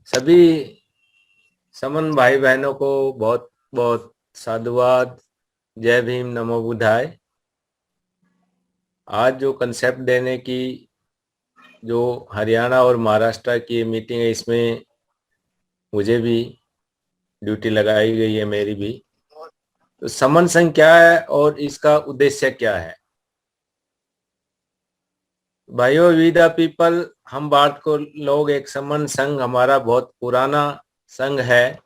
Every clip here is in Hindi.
सभी समन भाई बहनों को बहुत बहुत साधुवाद। जय भीम, नमो बुद्धाय। आज जो कंसेप्ट देने की जो हरियाणा और महाराष्ट्र की मीटिंग है, इसमें मुझे भी ड्यूटी लगाई गई है, मेरी भी। तो समन संघ क्या है और इसका उद्देश्य क्या है? भाइयों, वी द पीपल, हम भारत को लोग, एक समन संघ हमारा बहुत पुराना संघ है,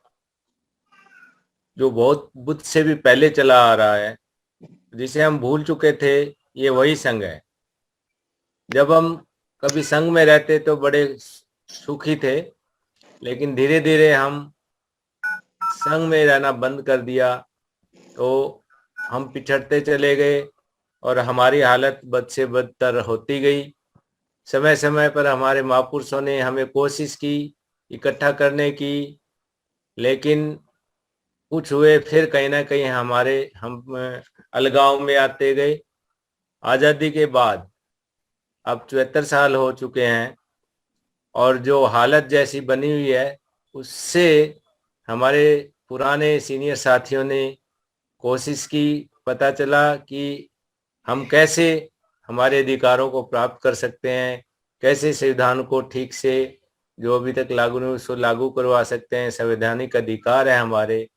जो बहुत बुद्ध से भी पहले चला आ रहा है, जिसे हम भूल चुके थे। ये वही संघ है। जब हम कभी संघ में रहते तो बड़े सुखी थे, लेकिन धीरे धीरे हम संघ में रहना बंद कर दिया, तो हम पिछड़ते चले गए और हमारी हालत बद से बदतर होती गई। समय समय पर हमारे महापुरुषों ने हमें कोशिश की इकट्ठा करने की, लेकिन कुछ हुए, फिर कहीं ना कहीं हम अलगाव में आते गए। आज़ादी के बाद अब 74 साल हो चुके हैं, और जो हालत जैसी बनी हुई है, उससे हमारे पुराने सीनियर साथियों ने कोशिश की। पता चला कि हम कैसे हमारे अधिकारों को प्राप्त कर सकते हैं, कैसे संविधान को ठीक से, जो अभी तक लागू नहीं उसको लागू करवा सकते हैं। संवैधानिक अधिकार है हमारे,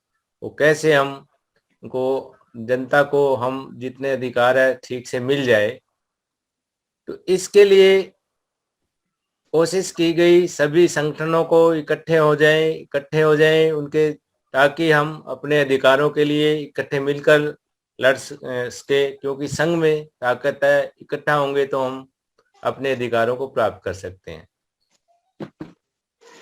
वो कैसे हम को जनता को हम जितने अधिकार है ठीक से मिल जाए। तो इसके लिए कोशिश की गई, सभी संगठनों को इकट्ठे हो जाएं उनके, ताकि हम अपने अधिकारों के लिए इकट्ठे मिलकर लड़ सके, क्योंकि संघ में ताकत है। इकट्ठा होंगे तो हम अपने अधिकारों को प्राप्त कर सकते हैं।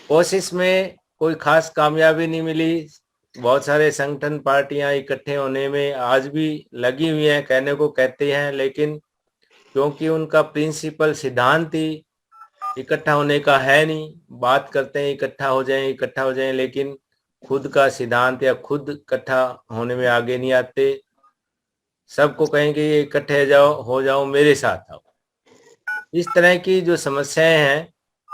कोशिश में कोई खास कामयाबी नहीं मिली। बहुत सारे संगठन पार्टियां इकट्ठे होने में आज भी लगी हुई हैं, कहने को कहते हैं, लेकिन क्योंकि उनका प्रिंसिपल सिद्धांत ही इकट्ठा होने का है नहीं। बात करते हैं इकट्ठा हो जाएं, लेकिन खुद का सिद्धांत या खुद इकट्ठा होने में आगे नहीं आते। सबको कहेंगे ये इकट्ठे हो जाओ, मेरे साथ आओ। इस तरह की जो समस्याएं हैं,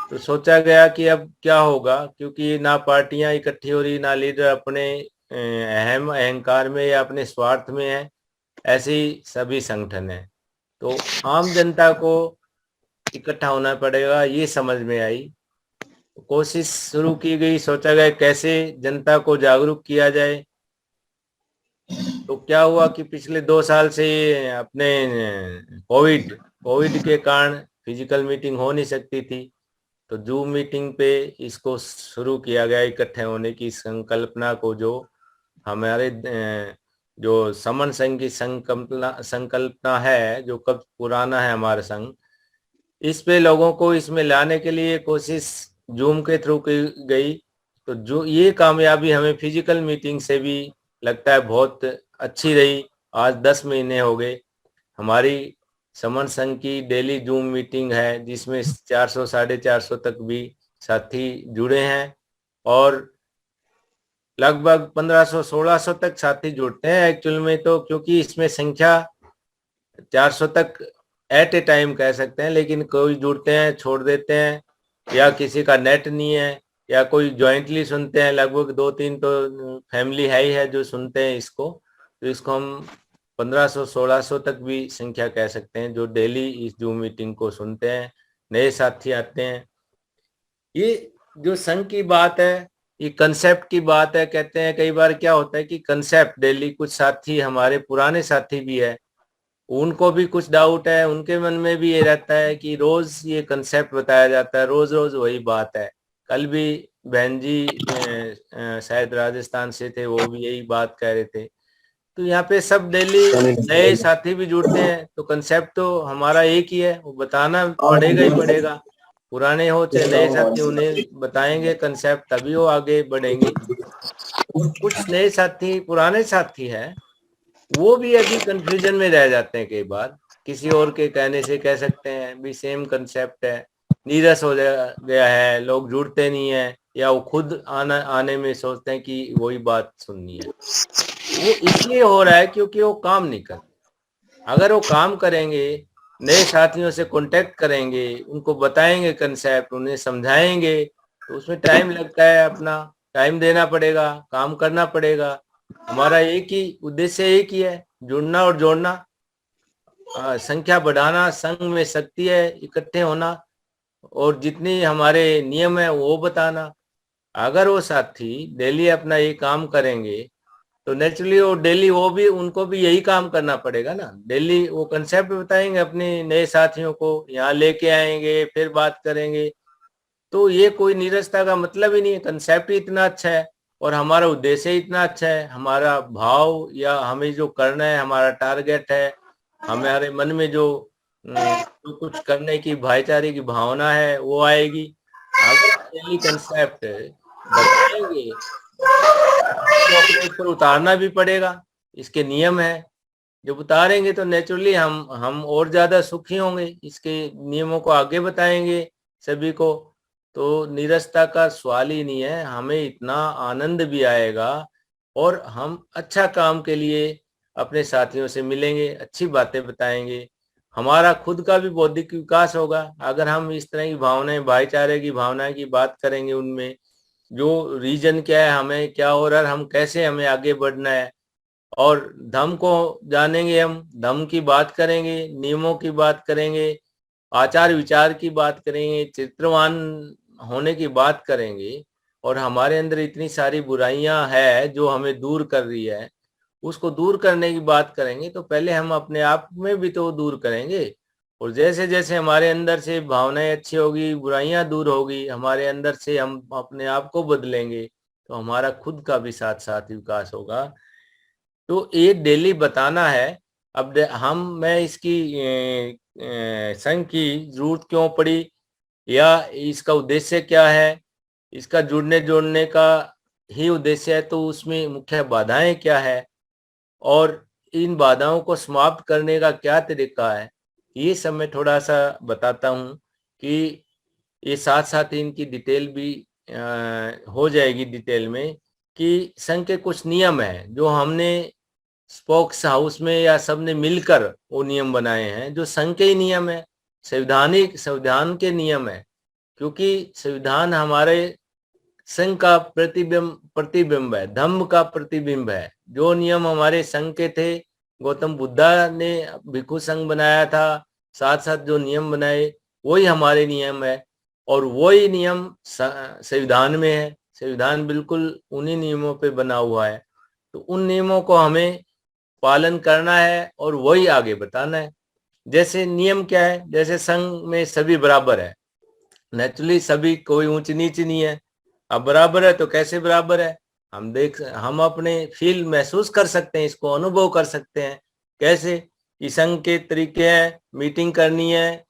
तो सोचा गया कि अब क्या होगा, क्योंकि ना पार्टियां इकट्ठी हो रही, ना लीडर अपने अहम अहंकार में या अपने स्वार्थ में है। ऐसे ही सभी संगठन हैं, तो आम जनता को इकट्ठा होना पड़ेगा, ये समझ में आई। कोशिश शुरू की गई, सोचा गया कैसे जनता को जागरूक किया जाए। तो क्या हुआ कि पिछले 2 साल से अपने कोविड कोविड के कारण फिजिकल मीटिंग हो नहीं सकती थी, तो जूम मीटिंग पे इसको शुरू किया गया, इकट्ठे होने की संकल्पना को। जो हमारे जो समन संघ की संकल्पना है, जो कब पुराना है हमारा संघ, इस पे लोगों को इसमें लाने के लिए कोशिश जूम के थ्रू की गई। तो जो ये कामयाबी हमें फिजिकल मीटिंग से भी लगता है बहुत अच्छी रही। आज 10 महीने हो गए, हमारी समन संघ की डेली जूम मीटिंग है, जिसमें 400 450 तक भी साथी जुड़े हैं, और लगभग 1500 1600 तक साथी जुड़ते हैं एक्चुअल में। तो क्योंकि इसमें संख्या 400 तक एट ए टाइम कह सकते हैं, लेकिन कोई जुड़ते हैं छोड़ देते हैं, या किसी का नेट नहीं है, या कोई ज्वाइंटली सुनते हैं। लगभग 2-3 तो फैमिली है ही है जो सुनते हैं इसको। तो इसको हम 1500 1600 तक भी संख्या कह सकते हैं, जो डेली इस जूम मीटिंग को सुनते हैं। नए साथी आते हैं। ये जो संघ की बात है, ये कंसेप्ट की बात है। कहते हैं कई बार क्या होता है कि कंसेप्ट डेली, कुछ साथी हमारे पुराने साथी भी है, उनको भी कुछ डाउट है, उनके मन में भी ये रहता है कि रोज ये कंसेप्ट बताया जाता है, रोज रोज वही बात है। कल भी बहन जी शायद राजस्थान से थे, वो भी यही बात कह रहे थे। तो यहाँ पे सब डेली नए साथी भी जुड़ते हैं, तो कंसेप्ट तो हमारा एक ही है, वो बताना पड़ेगा ही पड़ेगा। पुराने हो चाहे नए साथी, उन्हें बताएंगे कंसेप्ट, तभी वो आगे बढ़ेंगे। और कुछ नए साथी, पुराने साथी हैं, वो भी अभी कंफ्यूजन में रह जाते हैं। कई बार किसी और के कहने से कह सकते हैं भी सेम कंसेप्ट है, नीरस हो गया है, लोग जुड़ते नहीं है, या वो खुद आने में सोचते हैं कि वही बात सुननी है। वो इसलिए हो रहा है क्योंकि वो काम नहीं करते। अगर वो काम करेंगे, नए साथियों से कांटेक्ट करेंगे, उनको बताएंगे कंसेप्ट, उन्हें समझाएंगे, तो उसमें टाइम लगता है, अपना टाइम देना पड़ेगा, काम करना पड़ेगा। हमारा एक ही उद्देश्य एक ही है, जुड़ना और जोड़ना, संख्या बढ़ाना, संघ में शक्ति है, इकट्ठे होना, और जितनी हमारे नियम है वो बताना। अगर वो साथी डेली अपना ये काम करेंगे तो नेचुरली वो डेली वो भी, उनको भी यही काम करना पड़ेगा ना। डेली वो कंसेप्ट बताएंगे अपने नए साथियों को, यहाँ लेके आएंगे, फिर बात करेंगे। तो ये कोई नीरसता का मतलब ही नहीं है, कंसेप्ट ही इतना अच्छा है और हमारा उद्देश्य ही इतना अच्छा है, हमारा भाव या हमें जो करना है, हमारा टारगेट है, हमारे मन में जो कुछ करने की भाईचारे की भावना है वो आएगी। अगर डेली कंसेप्ट बताएंगे तो अपने ऊपर उतारना भी पड़ेगा, इसके नियम है। जब उतारेंगे तो नेचुरली हम और ज्यादा सुखी होंगे, इसके नियमों को आगे बताएंगे सभी को। तो नीरसता का सवाल ही नहीं है, हमें इतना आनंद भी आएगा और हम अच्छा काम के लिए अपने साथियों से मिलेंगे, अच्छी बातें बताएंगे, हमारा खुद का भी बौद्धिक विकास होगा। अगर हम इस तरह की भावनाएं, भाईचारे की भावनाएं की बात करेंगे, उनमें जो रीजन क्या है, हमें क्या हो रहा है, हम कैसे, हमें आगे बढ़ना है, और धम्म को जानेंगे, हम धम्म की बात करेंगे, नियमों की बात करेंगे, आचार विचार की बात करेंगे, चित्रवान होने की बात करेंगे, और हमारे अंदर इतनी सारी बुराइयां है जो हमें दूर कर रही है, उसको दूर करने की बात करेंगे। तो पहले हम अपने आप में भी तो दूर करेंगे, और जैसे जैसे हमारे अंदर से भावनाएं अच्छी होगी, बुराइयां दूर होगी हमारे अंदर से, हम अपने आप को बदलेंगे, तो हमारा खुद का भी साथ साथ विकास होगा। तो ये डेली बताना है। अब मैं इसकी संघ की जरूरत क्यों पड़ी, या इसका उद्देश्य क्या है, इसका जुड़ने जोड़ने का ही उद्देश्य है, तो उसमें मुख्य बाधाएं क्या है, और इन बाधाओं को समाप्त करने का क्या तरीका है, ये सब मैं थोड़ा सा बताता हूँ। कि ये साथ साथ इनकी डिटेल भी हो जाएगी डिटेल में, कि संघ के कुछ नियम है जो हमने स्पोक्स हाउस में या सबने मिलकर वो नियम बनाए हैं, जो संघ के ही नियम है, संवैधानिक संविधान के नियम है। क्योंकि संविधान हमारे संघ का प्रतिबिंब प्रतिबिंब है, धम्म का प्रतिबिंब है। जो नियम हमारे संघ के थे, गौतम बुद्धा ने भिक्षु संघ बनाया था, साथ साथ जो नियम बनाए वही हमारे नियम है, और वही नियम संविधान में है। संविधान बिल्कुल उन्हीं नियमों पे बना हुआ है। तो उन नियमों को हमें पालन करना है और वही आगे बताना है। जैसे नियम क्या है, जैसे संघ में सभी बराबर है, नेचुरली सभी, कोई ऊंच नीच नहीं है। अब बराबर है तो कैसे बराबर है, हम अपने फील महसूस कर सकते हैं, इसको अनुभव कर सकते हैं। कैसे, कि संघ के तरीके हैं, मीटिंग करनी है,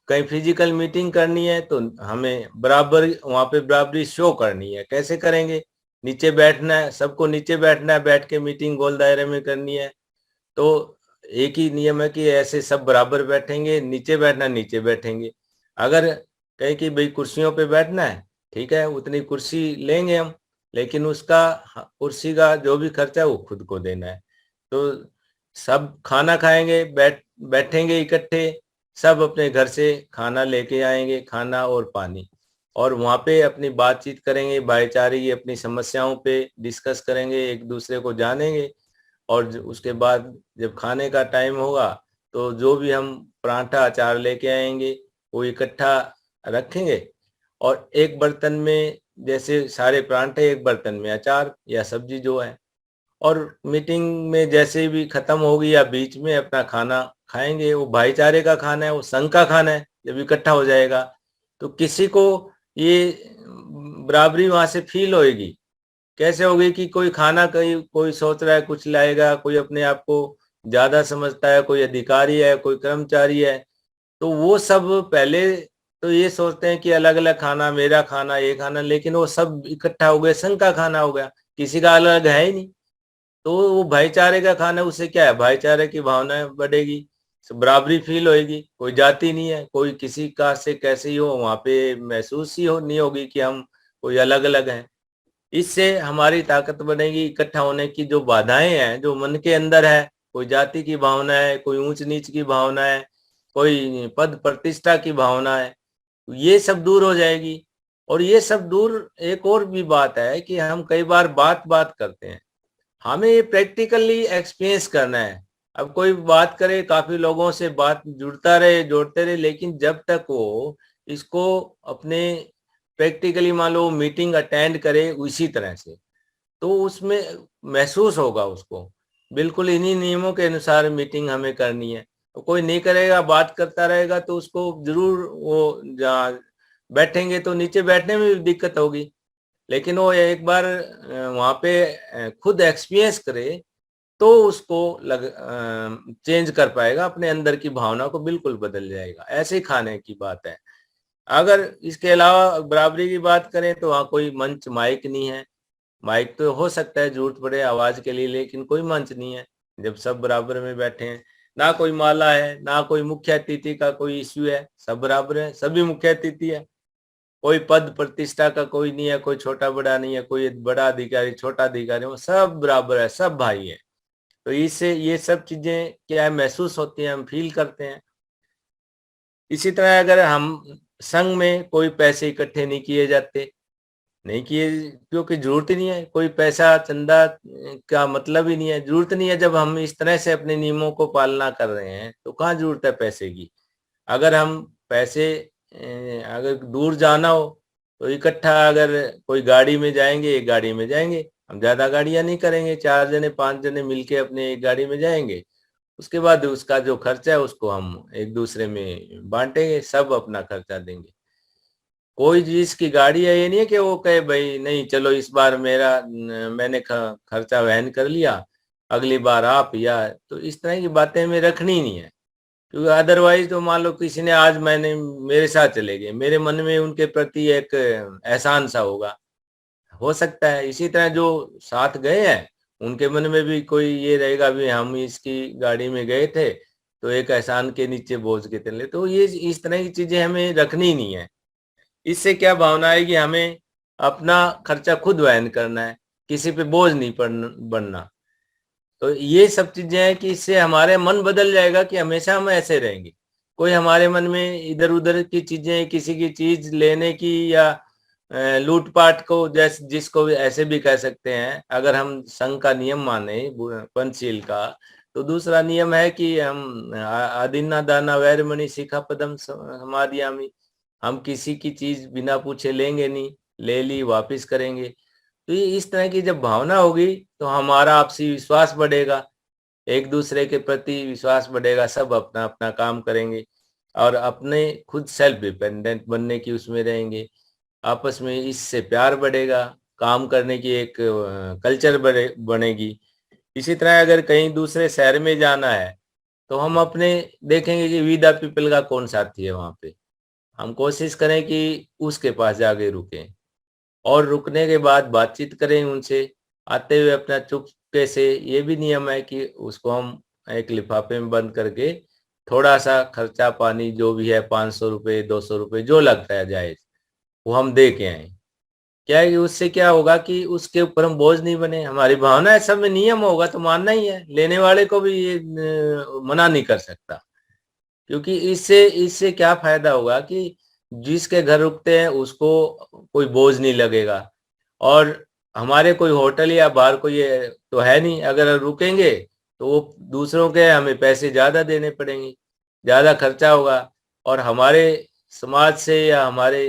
कहीं फिजिकल मीटिंग करनी है तो हमें बराबर वहां पे बराबरी शो करनी है। कैसे करेंगे, नीचे बैठना है, सबको नीचे बैठना है, बैठ के मीटिंग गोल दायरे में करनी है। तो एक ही नियम है कि ऐसे सब बराबर बैठेंगे, नीचे बैठना नीचे बैठेंगे। अगर कहे कि भाई कुर्सियों पे बैठना है, ठीक है, उतनी कुर्सी लेंगे हम, लेकिन उसका कुर्सी का जो भी खर्चा है वो खुद को देना है। तो सब खाना खाएंगे, बैठेंगे इकट्ठे, सब अपने घर से खाना लेके आएंगे, खाना और पानी, और वहाँ पे अपनी बातचीत करेंगे, भाईचारे की अपनी समस्याओं पे डिस्कस करेंगे, एक दूसरे को जानेंगे। और उसके बाद जब खाने का टाइम होगा तो जो भी हम पराठा अचार लेके आएंगे वो इकट्ठा रखेंगे, और एक बर्तन में, जैसे सारे पराठे एक बर्तन में अचार या सब्जी जो है, और मीटिंग में जैसे भी खत्म होगी या बीच में अपना खाना खाएंगे। वो भाईचारे का खाना है, वो संघ का खाना है। जब इकट्ठा हो जाएगा तो किसी को ये बराबरी वहां से फील होएगी। कैसे होगी, कि कोई खाना, कोई सोच रहा है कुछ लाएगा, कोई अपने आप को ज्यादा समझता है, कोई अधिकारी है, कोई कर्मचारी है, तो वो सब पहले तो ये सोचते हैं कि अलग अलग खाना, मेरा खाना, ये खाना, लेकिन वो सब इकट्ठा हो गए, संघ का खाना हो गया, किसी का अलग है ही नहीं। तो वो भाईचारे का खाना, उससे क्या है, भाईचारे की भावना बढ़ेगी, बराबरी फील होएगी, कोई जाति नहीं है, कोई किसी का से कैसे ही हो, वहां पे महसूस ही हो नहीं होगी कि हम कोई अलग अलग हैं। इससे हमारी ताकत बनेगी इकट्ठा होने की। जो बाधाएं हैं जो मन के अंदर है, कोई जाति की भावना है, कोई ऊंच नीच की भावना है, कोई पद प्रतिष्ठा की भावना है, ये सब दूर हो जाएगी। और ये सब दूर, एक और भी बात है कि हम कई बार बात बात करते हैं, हमें ये प्रैक्टिकली एक्सपीरियंस करना है। अब कोई बात करे, काफी लोगों से बात जुड़ता रहे, जोड़ते रहे, लेकिन जब तक वो इसको अपने प्रैक्टिकली मान लो मीटिंग अटेंड करे उसी तरह से, तो उसमें महसूस होगा उसको बिल्कुल इन्हीं नियमों के अनुसार मीटिंग हमें करनी है। तो कोई नहीं करेगा, बात करता रहेगा, तो उसको जरूर वो जहाँ बैठेंगे तो नीचे बैठने में भी दिक्कत होगी। लेकिन वो एक बार वहां पे खुद एक्सपीरियंस करे तो उसको चेंज कर पाएगा, अपने अंदर की भावना को बिल्कुल बदल जाएगा। ऐसे खाने की बात है। अगर इसके अलावा बराबरी की बात करें तो वहाँ कोई मंच माइक नहीं है। माइक तो हो सकता है जरूरत पड़े आवाज के लिए, लेकिन कोई मंच नहीं है जब सब बराबर में बैठे हैं। ना कोई माला है, ना कोई मुख्य अतिथि का कोई इश्यू है, सब बराबर है, सभी मुख्य अतिथि है। कोई पद प्रतिष्ठा का कोई नहीं है, कोई छोटा बड़ा नहीं है, कोई बड़ा अधिकारी छोटा अधिकारी, वो सब बराबर है, सब भाई है। तो इससे ये सब चीजें क्या महसूस होती हैं, हम फील करते हैं। इसी तरह अगर हम संघ में कोई पैसे इकट्ठे नहीं किए जाते, नहीं किए क्योंकि जरूरत ही नहीं है, कोई पैसा चंदा का मतलब ही नहीं है, जरूरत नहीं है। जब हम इस तरह से अपने नियमों को पालना कर रहे हैं तो कहाँ जरूरत है पैसे की। अगर हम पैसे अगर दूर जाना हो तो इकट्ठा, अगर कोई गाड़ी में जाएंगे, एक गाड़ी में जाएंगे, हम ज्यादा गाड़ियां नहीं करेंगे, 4 जने 5 जने मिलके अपने एक गाड़ी में जाएंगे। उसके बाद उसका जो खर्चा है उसको हम एक दूसरे में बांटेंगे, सब अपना खर्चा देंगे। कोई जिसकी गाड़ी है ये नहीं है कि वो कहे भाई नहीं चलो इस बार मैंने खर्चा वहन कर लिया, अगली बार आप, या तो इस तरह की बातें हमें रखनी नहीं है। क्योंकि अदरवाइज तो मान लो किसी ने आज मैंने मेरे साथ चले गए, मेरे मन में उनके प्रति एक एहसान सा होगा, हो सकता है। इसी तरह जो साथ गए हैं उनके मन में भी कोई ये रहेगा भी हम इसकी गाड़ी में गए थे तो एक एहसान के नीचे बोझ के चले। तो ये इस तरह की चीजें हमें रखनी नहीं है। इससे क्या भावना है कि हमें अपना खर्चा खुद वहन करना है, किसी पे बोझ नहीं बनना। तो ये सब चीजें हैं कि इससे हमारे मन बदल जाएगा कि हमेशा हम ऐसे रहेंगे। कोई हमारे मन में इधर उधर की चीजें, किसी की चीज लेने की या लूटपाट को, जैसे जिसको भी ऐसे भी कह सकते हैं, अगर हम संघ का नियम माने पंचशील का, तो दूसरा नियम है कि हम आदिन्ना दाना वैरमणि सिक्खापदम समादियामि, हम किसी की चीज बिना पूछे लेंगे नहीं, ले ली वापिस करेंगे। तो ये इस तरह की जब भावना होगी तो हमारा आपसी विश्वास बढ़ेगा, एक दूसरे के प्रति विश्वास बढ़ेगा, सब अपना अपना काम करेंगे और अपने खुद सेल्फ डिपेंडेंट बनने की उसमें रहेंगे। आपस में इससे प्यार बढ़ेगा, काम करने की एक कल्चर बनेगी। इसी तरह अगर कहीं दूसरे शहर में जाना है तो हम अपने देखेंगे कि वी द पीपल का कौन साथी है वहां पे, हम कोशिश करें कि उसके पास जाके रुकें और रुकने के बाद बातचीत करें उनसे। आते हुए अपना चुपके से, ये भी नियम है कि उसको हम एक लिफाफे में बंद करके थोड़ा सा खर्चा पानी जो भी है, 500 रुपये 200 रुपये जो लगता है जायज, वो हम दे के आए। क्या है कि उससे क्या होगा कि उसके ऊपर हम बोझ नहीं बने, हमारी भावना है, सब में नियम होगा तो मानना ही है, लेने वाले को भी ये मना नहीं कर सकता। क्योंकि इससे इससे क्या फायदा होगा कि जिसके घर रुकते हैं उसको कोई बोझ नहीं लगेगा, और हमारे कोई होटल या बार कोई ये तो है नहीं, अगर रुकेंगे तो वो दूसरों के हमें पैसे ज्यादा देने पड़ेंगे, ज्यादा खर्चा होगा, और हमारे समाज से या हमारे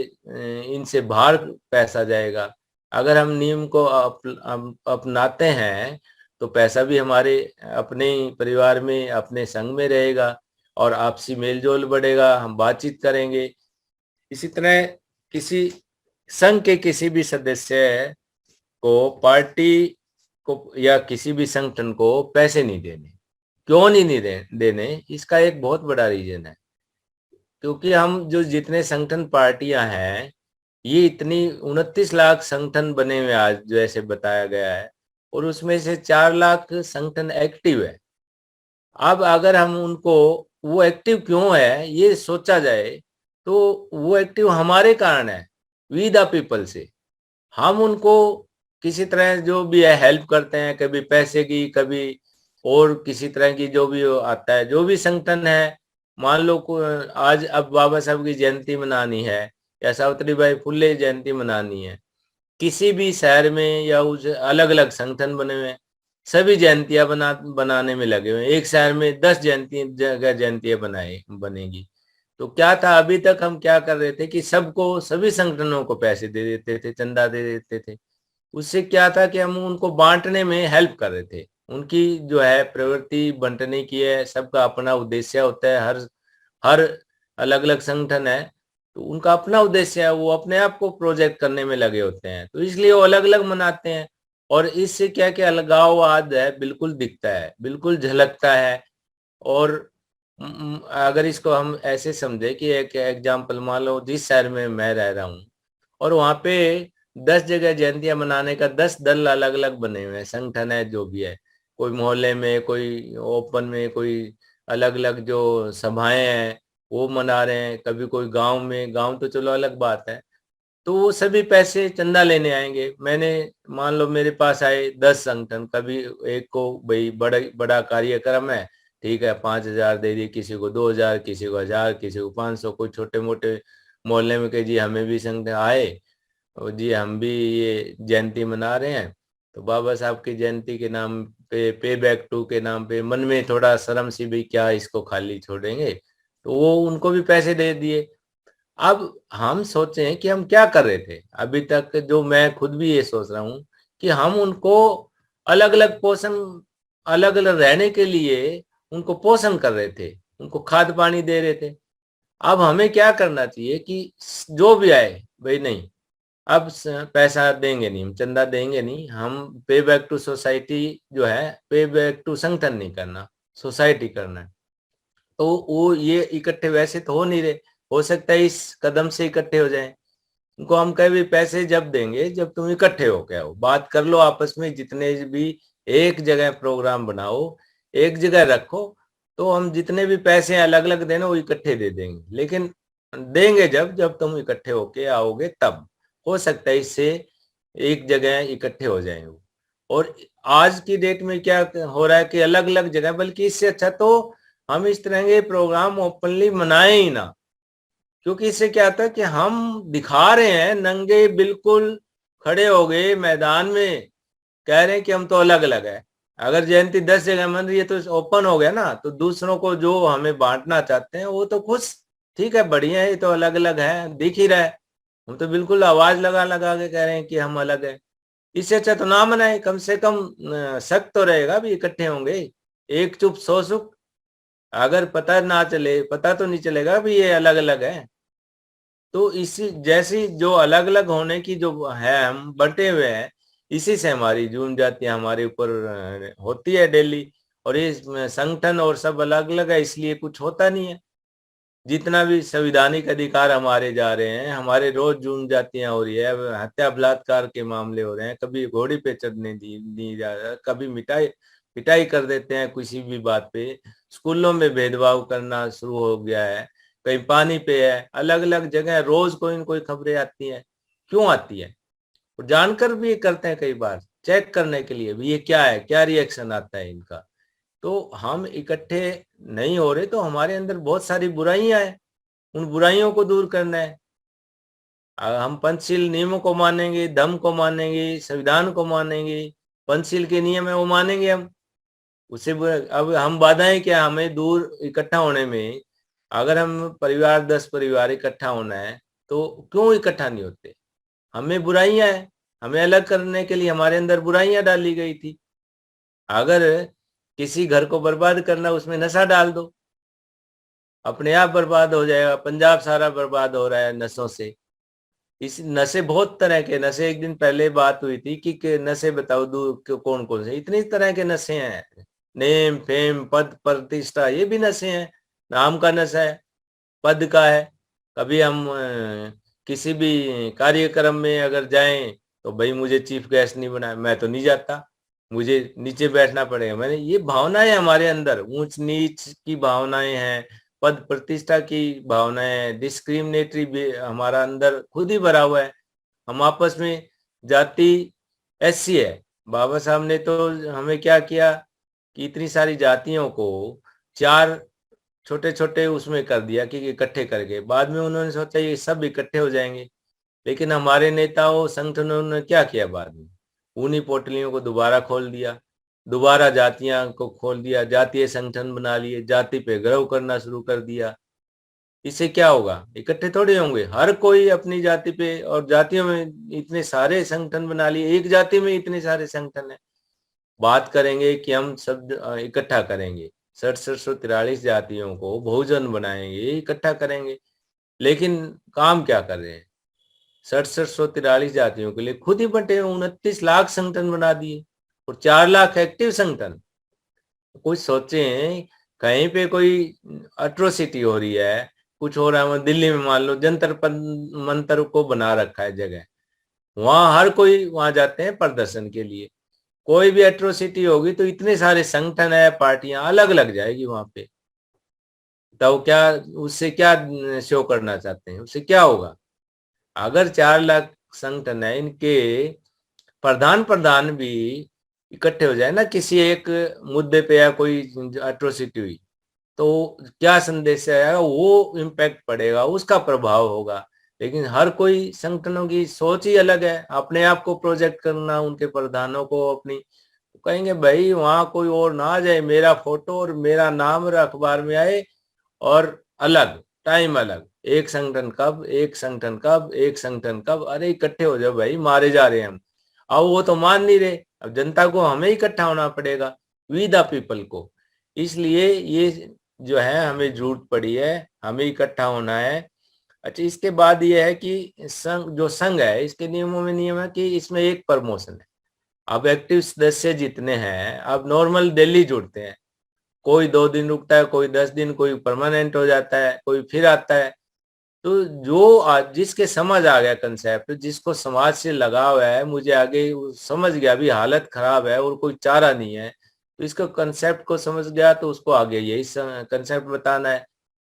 इनसे बाहर पैसा जाएगा। अगर हम नियम को अपनाते हैं तो पैसा भी हमारे अपने ही परिवार में, अपने संघ में रहेगा और आपसी मेलजोल बढ़ेगा, हम बातचीत करेंगे। इसी तरह किसी संघ के किसी भी सदस्य को, पार्टी को या किसी भी संगठन को पैसे नहीं देने। क्यों नहीं देने, इसका एक बहुत बड़ा रीजन है। क्योंकि हम जो जितने संगठन पार्टियां हैं, ये इतनी 29 लाख संगठन बने हुए आज जैसे बताया गया है, और उसमें से 4 लाख संगठन एक्टिव है। अब अगर हम उनको, वो एक्टिव क्यों है ये सोचा जाए, तो वो एक्टिव हमारे कारण है, वी द पीपल से। हम उनको किसी तरह जो भी है हेल्प करते हैं, कभी पैसे की, कभी और किसी तरह की, जो भी आता है, जो भी संगठन है। मान लो आज अब बाबा साहब की जयंती मनानी है या सावित्रीबाई फुले जयंती मनानी है, किसी भी शहर में या उस अलग अलग संगठन बने हुए हैं, सभी जयंतियां बनाने में लगे हुए हैं। एक शहर में 10 जयंतियां बनेगी। तो क्या था, अभी तक हम क्या कर रहे थे कि सबको, सभी संगठनों को पैसे दे देते थे, चंदा दे देते थे। उससे क्या था कि हम उनको बांटने में हेल्प कर रहे थे। उनकी जो है प्रवृत्ति बंटने की है, सबका अपना उद्देश्य होता है। हर हर अलग अलग संगठन है तो उनका अपना उद्देश्य है, वो अपने आप को प्रोजेक्ट करने में लगे होते हैं, तो इसलिए वो अलग अलग मनाते हैं। और इससे क्या क्या अलगाववाद है बिल्कुल दिखता है, बिल्कुल झलकता है। और अगर इसको हम ऐसे समझे कि एक एग्जाम्पल मान लो, जिस शहर में मैं रह रहा हूँ और वहां पे 10 जगह जयंतियां मनाने का 10 दल अलग अलग बने हुए हैं, संगठन है जो भी है, कोई मोहल्ले में, कोई ओपन में, कोई अलग अलग जो सभाएं हैं वो मना रहे हैं, कभी कोई गांव में, गांव तो चलो अलग बात है। तो वो सभी पैसे चंदा लेने आएंगे। मैंने, मान लो मेरे पास आए 10 संगठन, कभी एक को भाई बड़ा बड़ा कार्यक्रम है, ठीक है 5,000 दे दिए, किसी को 2,000, किसी को 1,000, किसी को 500, कोई छोटे मोटे मोहल्ले में कहे जी हमें भी संगठन आए और जी हम भी ये जयंती मना रहे हैं, तो बाबा साहब की जयंती के नाम पे बैक टू के नाम पे मन में थोड़ा शर्म सी भी, क्या इसको खाली छोड़ेंगे, तो वो उनको भी पैसे दे दिए। अब हम सोचें कि हम क्या कर रहे थे अभी तक, जो मैं खुद भी ये सोच रहा हूँ कि हम उनको अलग अलग पोषण, अलग अलग रहने के लिए उनको पोषण कर रहे थे, उनको खाद पानी दे रहे थे। अब हमें क्या करना चाहिए कि जो भी आए भाई नहीं, अब पैसा देंगे नहीं, हम चंदा देंगे नहीं, हम पे बैक टू सोसाइटी जो है, पे बैक टू संगठन नहीं करना, सोसाइटी करना है। तो वो ये इकट्ठे वैसे तो हो नहीं रहे, हो सकता है इस कदम से इकट्ठे हो जाएं। उनको हम कहे भी पैसे जब देंगे जब तुम इकट्ठे हो के आओ, बात कर लो आपस में, जितने भी एक जगह प्रोग्राम बनाओ, एक जगह रखो, तो हम जितने भी पैसे अलग अलग देना वो इकट्ठे दे देंगे। लेकिन देंगे जब जब तुम इकट्ठे होके आओगे, तब हो सकता है इससे एक जगह इकट्ठे हो जाएं वो। और आज की डेट में क्या हो रहा है कि अलग अलग जगह, बल्कि इससे अच्छा तो हम इस तरह के प्रोग्राम ओपनली मनाए ही ना। क्योंकि इससे क्या आता है कि हम दिखा रहे हैं, नंगे बिल्कुल खड़े हो गए मैदान में, कह रहे हैं कि हम तो अलग अलग है। अगर जयंती 10 जगह मन रही है तो ओपन हो गया ना, तो दूसरों को जो हमें बांटना चाहते हैं वो तो खुश, ठीक है बढ़िया है, ये तो अलग अलग है, दिख ही रहा है। हम तो बिल्कुल आवाज लगा लगा के कह रहे हैं कि हम अलग है। इससे अच्छा तो ना मनाए, कम से कम शक तो रहेगा भी इकट्ठे होंगे। एक चुप 100 सुख। अगर पता ना चले, पता तो नहीं चलेगा भी ये अलग अलग है। तो इसी जैसी जो अलग अलग होने की जो है, हम बटे हुए हैं, इसी से हमारी जून जातियां हमारे ऊपर होती है डेली। और ये संगठन और सब अलग अलग है, इसलिए कुछ होता नहीं है। जितना भी संविधानिक अधिकार हमारे जा रहे हैं, हमारे रोज जून जातियां हो रही है, हत्या बलात्कार के मामले हो रहे हैं, कभी घोड़ी पे चढ़ने दी जा रहा है, कभी मिठाई पिटाई कर देते हैं किसी भी बात पे, स्कूलों में भेदभाव करना शुरू हो गया है, कहीं पानी पे है, अलग अलग जगह रोज कोई न कोई खबरें आती हैं। क्यों आती है? और जानकर भी करते हैं, कई बार चेक करने के लिए भी ये क्या है, क्या रिएक्शन आता है इनका। तो हम इकट्ठे नहीं हो रहे तो हमारे अंदर बहुत सारी बुराइयां हैं, उन बुराइयों को दूर करना है। हम पंचशील नियमों को मानेंगे, धम्म को मानेंगे, संविधान को मानेंगे, पंचशील के नियम है वो मानेंगे हम। उससे अब हम बाधाएं क्या, हमें दूर इकट्ठा होने में, अगर हम परिवार 10 परिवार इकट्ठा होना है तो क्यों इकट्ठा नहीं होते? हमें बुराइयां हैं, हमें अलग करने के लिए हमारे अंदर बुराइयां डाली गई थी। अगर किसी घर को बर्बाद करना, उसमें नशा डाल दो, अपने आप बर्बाद हो जाएगा। पंजाब सारा बर्बाद हो रहा है नशों से। इस नशे, बहुत तरह के नशे, एक दिन पहले बात हुई थी कि नशे बताओ दूर कौन कौन से, इतनी तरह के नशे हैं। नेम फेम पद प्रतिष्ठा, ये भी नशे हैं। नाम का नशा है, पद का है। कभी हम किसी भी कार्यक्रम में अगर जाएं तो भाई मुझे चीफ गेस्ट नहीं बनाया, मैं तो नहीं जाता, मुझे नीचे बैठना पड़ेगा। मैंने, ये भावनाएं हमारे अंदर, ऊंच नीच की भावनाएं हैं, पद प्रतिष्ठा की भावनाएं हैं, डिस्क्रिमिनेटरी हमारा अंदर खुद ही भरा हुआ है। हम आपस में, जाति ऐसी है, बाबा साहब ने तो हमें क्या किया कि इतनी सारी जातियों को चार छोटे छोटे उसमें कर दिया कि इकट्ठे करके, बाद में उन्होंने सोचा ये सब इकट्ठे हो जाएंगे। लेकिन हमारे नेताओं संगठनों ने क्या किया, बाद में उन्हीं पोटलियों को दोबारा खोल दिया, दोबारा जातियां को खोल दिया, जातीय संगठन बना लिए, जाति पे गर्व करना शुरू कर दिया। इससे क्या होगा, इकट्ठे थोड़े होंगे, हर कोई अपनी जाति पे, और जातियों में इतने सारे संगठन बना लिए, एक जाति में इतने सारे संगठन है। बात करेंगे कि हम सब इकट्ठा करेंगे, 6743 जातियों को बहुजन बनाएंगे, इकट्ठा करेंगे, लेकिन काम क्या कर रहे हैं, 6743 जातियों के लिए खुद ही बटे 29 लाख संगठन बना दिए और 4 लाख एक्टिव संगठन। कुछ सोचे, कहीं पे कोई अट्रोसिटी हो रही है, कुछ हो रहा है, दिल्ली में मान लो जंतर मंतर को बना रखा है जगह, वहां हर कोई वहां जाते हैं प्रदर्शन के लिए। कोई भी एट्रोसिटी होगी तो इतने सारे संगठन है, पार्टियां अलग लग जाएगी वहां पे। तो क्या, उससे क्या शो करना चाहते हैं, उससे क्या होगा? अगर 4 लाख संगठन है, इनके प्रधान प्रधान भी इकट्ठे हो जाए ना किसी एक मुद्दे पे, या कोई एट्रोसिटी हुई, तो क्या संदेश आएगा, वो इम्पैक्ट पड़ेगा, उसका प्रभाव होगा। लेकिन हर कोई संगठनों की सोच ही अलग है, अपने आप को प्रोजेक्ट करना, उनके प्रधानों को अपनी, कहेंगे भाई वहां कोई और ना आ जाए, मेरा फोटो और मेरा नाम और अखबार में आए, और अलग टाइम अलग, एक संगठन कब, एक संगठन कब, एक संगठन कब, अरे इकट्ठे हो जाओ भाई, मारे जा रहे हैं हम। अब वो तो मान नहीं रहे, अब जनता को हमें इकट्ठा होना पड़ेगा, वी द पीपल को। इसलिए ये जो है हमें जरूरत पड़ी है, हमें इकट्ठा होना है। अच्छा, इसके बाद ये है कि संघ, जो संघ है, इसके नियमों में नियम है कि इसमें एक प्रमोशन है। अब एक्टिव सदस्य जितने हैं, अब नॉर्मल डेली जुड़ते हैं, कोई 2 दिन रुकता है, कोई 10 दिन, कोई परमानेंट हो जाता है, कोई फिर आता है। तो जो जिसके समझ आ गया कंसेप्ट, जिसको समाज से लगाव है, मुझे आगे समझ गया अभी हालत खराब है और कोई चारा नहीं है, तो इसको कंसेप्ट को समझ गया, तो उसको आगे यही कंसेप्ट बताना है,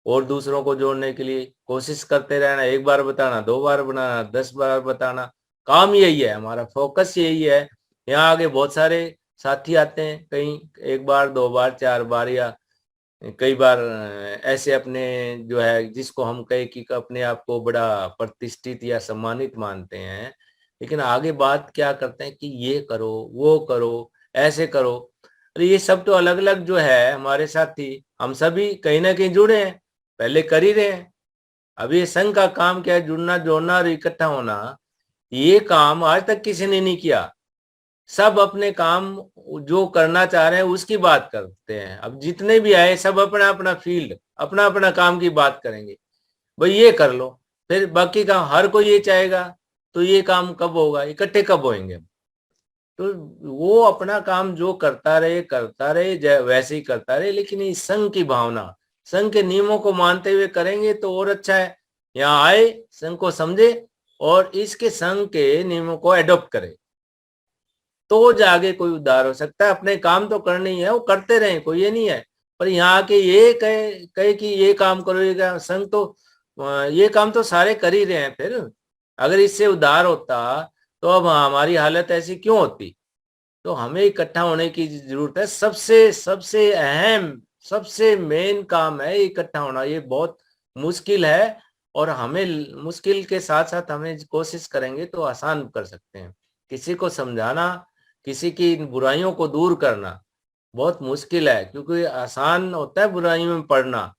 और दूसरों को जोड़ने के लिए कोशिश करते रहना, एक बार बताना, 2 बार बनाना, 10 बार बताना, काम यही है हमारा, फोकस यही है। यहाँ आगे बहुत सारे साथी आते हैं, कहीं 1 बार, 2 बार, 4 बार, या कई बार ऐसे अपने, जो है जिसको हम कहे कि अपने आप को बड़ा प्रतिष्ठित या सम्मानित मानते हैं, लेकिन आगे बात क्या करते हैं कि ये करो, वो करो, ऐसे करो। अरे ये सब तो अलग अलग जो है हमारे साथी, हम सभी कहीं ना कहीं जुड़े हैं, पहले कर ही रहे हैं। अब ये संघ का काम क्या है, जुड़ना, जोड़ना और इकट्ठा होना। ये काम आज तक किसी ने नहीं किया, सब अपने काम जो करना चाह रहे हैं उसकी बात करते हैं। अब जितने भी आए सब अपना अपना फील्ड, अपना अपना काम की बात करेंगे, भाई ये कर लो, फिर बाकी काम हर कोई ये चाहेगा, तो ये काम कब होगा, इकट्ठे कब होंगे? तो वो अपना काम जो करता रहे, वैसे ही करता रहे, लेकिन इस संघ की भावना, संघ के नियमों को मानते हुए करेंगे तो और अच्छा है। यहाँ आए, संघ को समझे और इसके संघ के नियमों को एडॉप्ट करे, तो जाके कोई उद्धार हो सकता है। अपने काम तो करने ही है, वो करते रहे, कोई ये नहीं है, पर यहाँ के ये कहे कहे कि ये काम करो, ये काम, संघ तो ये काम तो सारे कर ही रहे हैं। फिर अगर इससे उद्धार होता तो अब हमारी हालत ऐसी क्यों होती? तो हमें इकट्ठा होने की जरूरत है। सबसे सबसे अहम, सबसे मेन काम है इकट्ठा होना। ये बहुत मुश्किल है, और हमें मुश्किल के साथ साथ हमें कोशिश करेंगे तो आसान कर सकते हैं। किसी को समझाना, किसी की बुराइयों को दूर करना बहुत मुश्किल है, क्योंकि आसान होता है बुराइयों में पड़ना।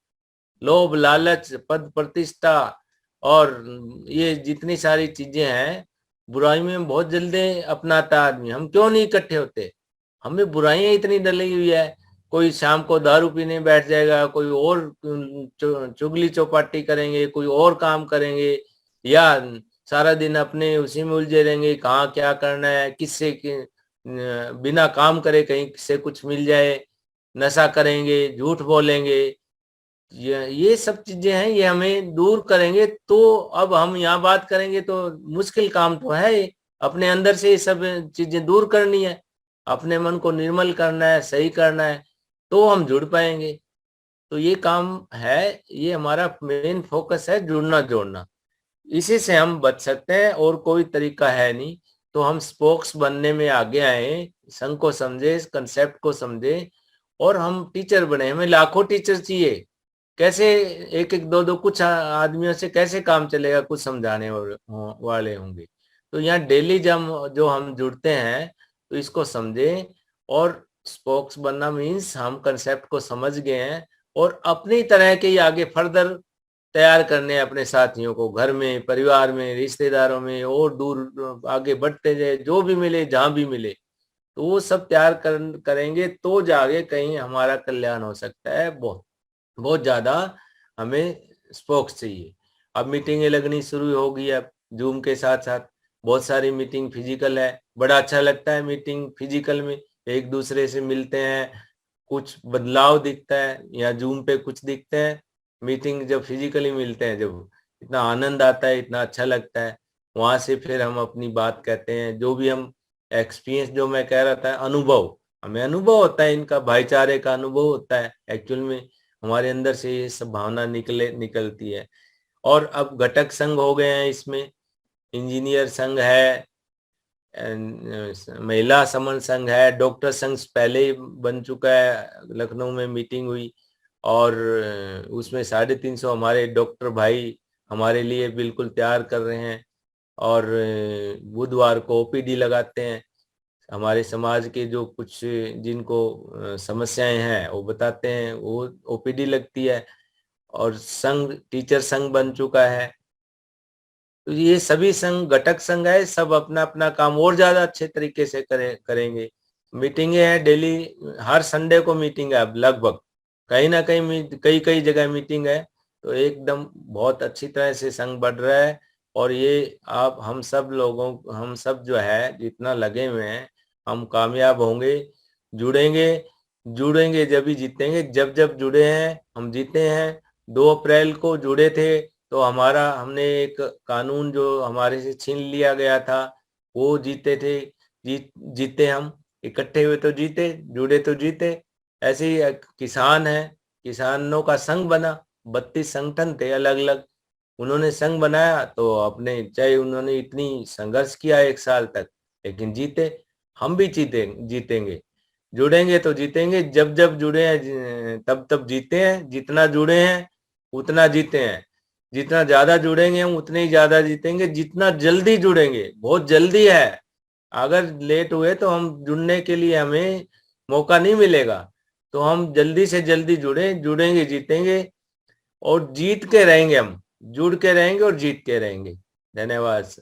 लोभ, लालच, पद प्रतिष्ठा और ये जितनी सारी चीजें हैं, बुराई में बहुत जल्दी अपनाता आदमी। हम क्यों नहीं इकट्ठे होते? हमें बुराइयां इतनी डली हुई है, कोई शाम को दारू पीने बैठ जाएगा, कोई और चुगली चौपाटी करेंगे, कोई और काम करेंगे, या सारा दिन अपने उसी में उलझे रहेंगे, कहाँ क्या करना है, किससे बिना काम करे कहीं से कुछ मिल जाए, नशा करेंगे, झूठ बोलेंगे। ये सब चीजें हैं, ये हमें दूर करेंगे तो। अब हम यहाँ बात करेंगे तो मुश्किल काम तो है ये, अपने अंदर से ये सब चीजें दूर करनी है, अपने मन को निर्मल करना है, सही करना है, तो हम जुड़ पाएंगे। तो ये काम है, ये हमारा मेन फोकस है, जुड़ना जोड़ना। इसी से हम बच सकते हैं, और कोई तरीका है नहीं। तो हम स्पोक्स बनने में आगे आए, संघ को समझे, इस कंसेप्ट को समझे, और हम टीचर बने। हमें लाखों टीचर चाहिए, कैसे एक एक दो दो कुछ आदमियों से कैसे काम चलेगा, कुछ समझाने वाले होंगे। तो यहाँ डेली जब जो हम जुड़ते हैं तो इसको समझें, और स्पोक्स बनना मीन्स हम कंसेप्ट को समझ गए हैं और अपनी तरह के ही आगे फर्दर तैयार करने हैं अपने साथियों को, घर में, परिवार में, रिश्तेदारों में, और दूर आगे बढ़ते जाए, जो भी मिले जहां भी मिले, तो वो सब तैयार करेंगे तो जाके कहीं हमारा कल्याण हो सकता है। बहुत बहुत ज्यादा हमें स्पोक्स चाहिए। अब मीटिंगें लगनी शुरू होगी, अब जूम के साथ साथ बहुत सारी मीटिंग फिजिकल है, बड़ा अच्छा लगता है मीटिंग फिजिकल में, एक दूसरे से मिलते हैं, कुछ बदलाव दिखता है, या जूम पे कुछ दिखते हैं। मीटिंग जब फिजिकली मिलते हैं, जब इतना आनंद आता है, इतना अच्छा लगता है, वहां से फिर हम अपनी बात कहते हैं, जो भी हम एक्सपीरियंस, जो मैं कह रहा था, अनुभव, हमें अनुभव होता है, इनका भाईचारे का अनुभव होता है एक्चुअल में, हमारे अंदर से ये सब भावना निकलती है। और अब घटक संघ हो गए हैं इसमें, इंजीनियर संघ है, महिला समन संघ है, डॉक्टर संघ पहले ही बन चुका है, लखनऊ में मीटिंग हुई, और उसमें 350 हमारे डॉक्टर भाई हमारे लिए बिल्कुल तैयार कर रहे हैं, और बुधवार को ओपीडी लगाते हैं, हमारे समाज के जो कुछ जिनको समस्याएं हैं वो बताते हैं, वो ओपीडी लगती है। और संघ, टीचर संघ बन चुका है। तो ये सभी संघ, घटक संघ है, सब अपना अपना काम और ज्यादा अच्छे तरीके से करेंगे। मीटिंगें हैं डेली, हर संडे को मीटिंग है अब लगभग, कहीं ना कहीं कई कई जगह मीटिंग है। तो एकदम बहुत अच्छी तरह से संघ बढ़ रहा है। और ये आप हम सब जो है जितना लगे हुए हैं, हम कामयाब होंगे। जुड़ेंगे, जुड़ेंगे जब ही जीतेंगे, जब जब जुड़े हैं हम जीते हैं। 2 अप्रैल को जुड़े थे तो हमने एक कानून जो हमारे से छीन लिया गया था, वो जीते थे, जीते हम, इकट्ठे हुए तो जीते, जुड़े तो जीते। ऐसे ही एक किसान है, किसानों का संघ बना, 32 संगठन थे अलग अलग, उन्होंने संघ बनाया, तो अपने, चाहे उन्होंने इतनी संघर्ष किया 1 साल तक, लेकिन जीते। हम भी जीतेंगे, जुड़ेंगे तो जीतेंगे, जब जब जुड़े हैं तब तब जीते हैं, जितना जुड़े हैं उतना जीते हैं, जितना ज्यादा जुड़ेंगे हम उतने ही ज्यादा जीतेंगे, जितना जल्दी जुड़ेंगे, बहुत जल्दी है, अगर लेट हुए तो हम जुड़ने के लिए हमें मौका नहीं मिलेगा। तो हम जल्दी से जल्दी जुड़ेंगे जीतेंगे, और जीत के रहेंगे, हम जुड़ के रहेंगे और जीत के रहेंगे। धन्यवाद।